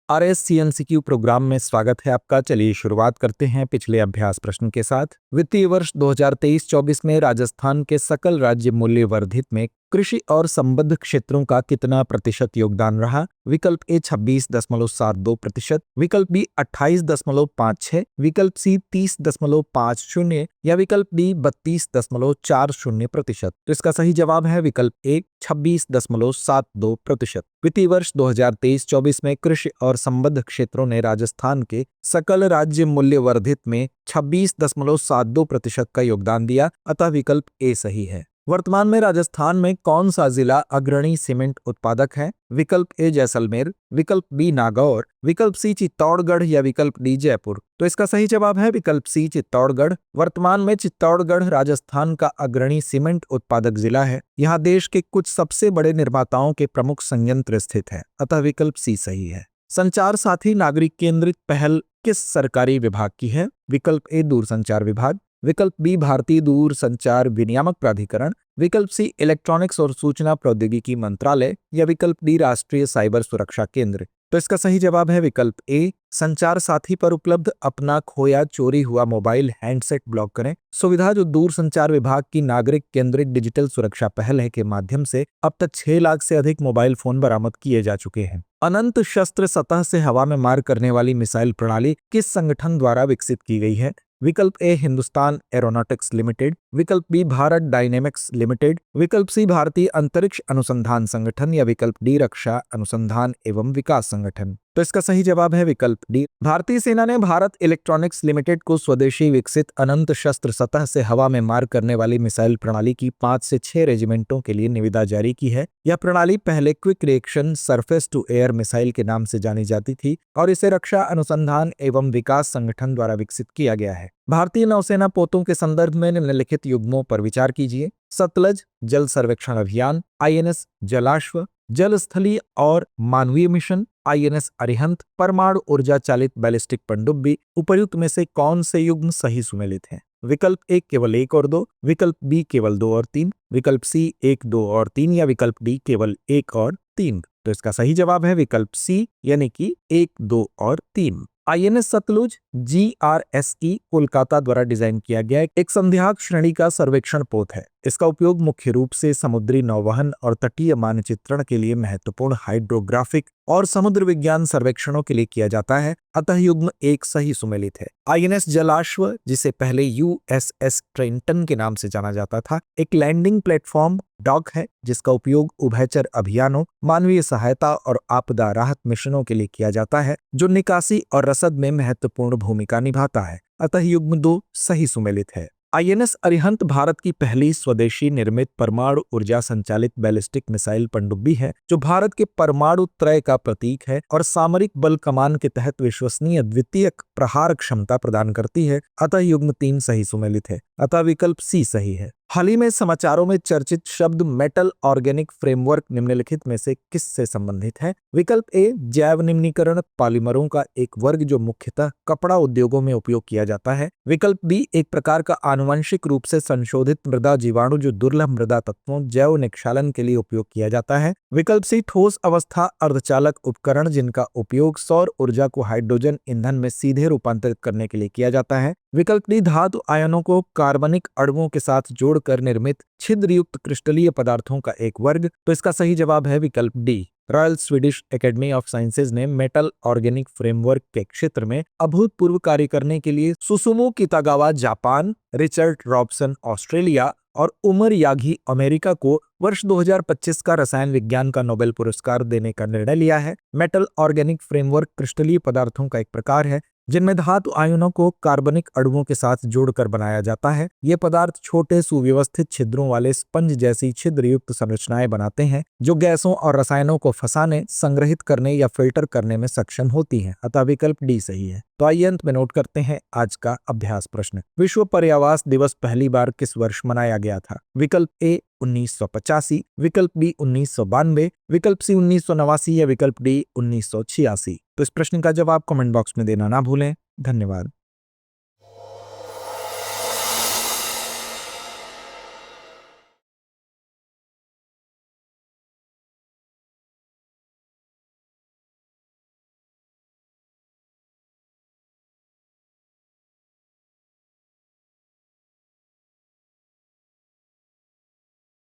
RSCNCQ programme में स्वागत है आपका। चलिए शुरुआत करते हैं पिछले अभ्यास प्रश्न के साथ। वित्तीय वर्ष 2023-24 में राजस्थान के सकल राज्य मूल्य वर्धित में कृषि और संबद्ध क्षेत्रों का कितना प्रतिशत योगदान रहा? विकल्प ए 26.72%, विकल्प बी 28.56, विकल्प सी 30.50 या विकल्प डी 32.40%। तो इसका सही जवाब है विकल्प ए 26.72%। वित्तीय वर्ष 2023-24 में कृषि और संबद्ध क्षेत्रों ने राजस्थान के सकल राज्य मूल्य वर्धित में 26.72% का योगदान दिया, अतः विकल्प ए सही है। वर्तमान में राजस्थान में कौन सा जिला अग्रणी सीमेंट उत्पादक है? विकल्प ए जैसलमेर, विकल्प बी नागौर, विकल्प सी चित्तौड़गढ़ या विकल्प डी जयपुर। तो इसका सही जवाब है विकल्प सी चित्तौड़गढ़। वर्तमान में चित्तौड़गढ़ राजस्थान का अग्रणी सीमेंट उत्पादक जिला है। यहाँ देश के कुछ सबसे बड़े निर्माताओं के प्रमुख संयंत्र स्थित है, अतः विकल्प सी सही है। संचार साथी नागरिक केंद्रित पहल किस सरकारी विभाग की है? विकल्प ए दूरसंचार विभाग, विकल्प बी भारतीय दूरसंचार विनियामक प्राधिकरण, विकल्प सी इलेक्ट्रॉनिक्स और सूचना प्रौद्योगिकी मंत्रालय या विकल्प डी राष्ट्रीय साइबर सुरक्षा केंद्र। तो इसका सही जवाब है विकल्प ए संचार साथी पर उपलब्ध अपना खोया चोरी हुआ मोबाइल हैंडसेट ब्लॉक करें सुविधा, जो दूरसंचार विभाग की नागरिक केंद्रित डिजिटल सुरक्षा पहल है के माध्यम से अब तक 6 लाख से अधिक मोबाइल फोन बरामद किए जा चुके हैं। अनंत शस्त्र सतह से हवा में मार करने वाली मिसाइल प्रणाली किस संगठन द्वारा विकसित की गई है? विकल्प ए हिंदुस्तान एरोनॉटिक्स लिमिटेड, विकल्प बी भारत डायनेमिक्स लिमिटेड, विकल्प सी भारतीय अंतरिक्ष अनुसंधान संगठन या विकल्प डी रक्षा अनुसंधान एवं विकास संगठन। तो इसका सही जवाब है विकल्प डी। भारतीय सेना ने भारत इलेक्ट्रॉनिक्स लिमिटेड को स्वदेशी विकसित अनंत शस्त्र सतह से हवा में मार करने वाली मिसाइल प्रणाली की 5 से 6 रेजिमेंटों के लिए निविदा जारी की है। यह प्रणाली पहले quick reaction surface to air missile के नाम से जानी जाती थी और इसे रक्षा अनुसंधान एवं विकास संगठन द्वारा विकसित किया गया है। भारतीय नौसेना पोतों के संदर्भ में निम्नलिखित युग्मों पर विचार कीजिए। सतलज जल सर्वेक्षण अभियान, INS जलाश्व, जल स्थलीय और मानवीय मिशन, INS अरिहंत, परमाणु ऊर्जा चालित बैलिस्टिक पनडुब्बी। उपर्युक्त में से कौन से युग्म सही सुमेलित हैं? विकल्प ए केवल 1 और 2, विकल्प बी केवल 2 और 3, विकल्प सी 1, 2 और 3 या विकल्प डी केवल 1 और 3। तो इसका सही जवाब है विकल्प सी यानी कि 1, 2 और 3। INS सतलुज GRSE कोलकाता द्वारा डिजाइन किया गया एक संध्याक श्रेणी का सर्वेक्षण पोत है। इसका उपयोग मुख्य रूप से समुद्री नौवहन और तटीय मानचित्रण के लिए महत्वपूर्ण हाइड्रोग्राफिक और समुद्र विज्ञान सर्वेक्षणों के लिए किया जाता है, अतः युग्म 1 सही सुमेलित है। INS जलाश्व, जिसे पहले USS ट्रेंटन के नाम से जाना जाता था, एक लैंडिंग प्लेटफॉर्म डॉक है जिसका उपयोग उभयचर अभियानों, मानवीय सहायता और आपदा राहत मिशनों के लिए किया जाता है, जो निकासी और रसद में महत्वपूर्ण भूमिका निभाता है, अतः युग्म 2 सही सुमेलित है। INS अरिहंत भारत की पहली स्वदेशी निर्मित परमाणु ऊर्जा संचालित बैलिस्टिक मिसाइल पनडुब्बी है, जो भारत के परमाणु त्रय का प्रतीक है और सामरिक बल कमान के तहत विश्वसनीय द्वितीयक प्रहार क्षमता प्रदान करती है, अतः युग्म 3 सही सुमेलित है, अतः विकल्प सी सही है। हाल ही में समाचारों में चर्चित शब्द मेटल ऑर्गेनिक फ्रेमवर्क निम्नलिखित में से किससे संबंधित है? विकल्प ए जैव निम्नीकरण पॉलीमरों का एक वर्ग जो मुख्यतः कपड़ा उद्योगों में उपयोग किया जाता है, विकल्प बी एक प्रकार का आनुवंशिक रूप से संशोधित मृदा जीवाणु जो दुर्लभ मृदा तत्वों जैव निक्षालन के लिए उपयोग किया जाता है, विकल्प सी ठोस अवस्था अर्धचालक उपकरण जिनका उपयोग सौर ऊर्जा को हाइड्रोजन ईंधन में सीधे रूपांतरित करने के लिए किया जाता है, विकल्प डी धातु आयनों को कार्बनिक अणुओं के साथ जोड़कर निर्मित छिद्रयुक्त क्रिस्टलीय पदार्थों का एक वर्ग। तो इसका सही जवाब है विकल्प D. Royal Swedish academy of sciences ने मेटल ऑर्गेनिक फ्रेमवर्क के क्षेत्र में अभूतपूर्व कार्य करने के लिए सुसुमो कितागावा जापान, रिचर्ड रॉबसन ऑस्ट्रेलिया और उमर यागी अमेरिका को वर्ष 2025 का रसायन विज्ञान का नोबेल पुरस्कार देने का निर्णय लिया है। मेटल ऑर्गेनिक फ्रेमवर्क क्रिस्टलीय पदार्थों का एक प्रकार है जिनमें धातु आयनों को कार्बनिक अणुओं के साथ जोड़कर बनाया जाता है। ये पदार्थ छोटे सुव्यवस्थित छिद्रों वाले स्पंज जैसी छिद्रयुक्त संरचनाएं बनाते हैं जो गैसों और रसायनों को फंसाने, संग्रहित करने या फिल्टर करने में सक्षम होती हैं, अतः विकल्प डी सही है। तो आइए अंत में नोट करते हैं आज का अभ्यास प्रश्न। विश्व पर्यावरण दिवस पहली बार किस वर्ष मनाया गया था? विकल्प ए 1985, विकल्प बी 1992, विकल्प सी 1989 या विकल्प डी 1986। तो इस प्रश्न का जवाब कमेंट बॉक्स में देना ना भूलें। धन्यवाद।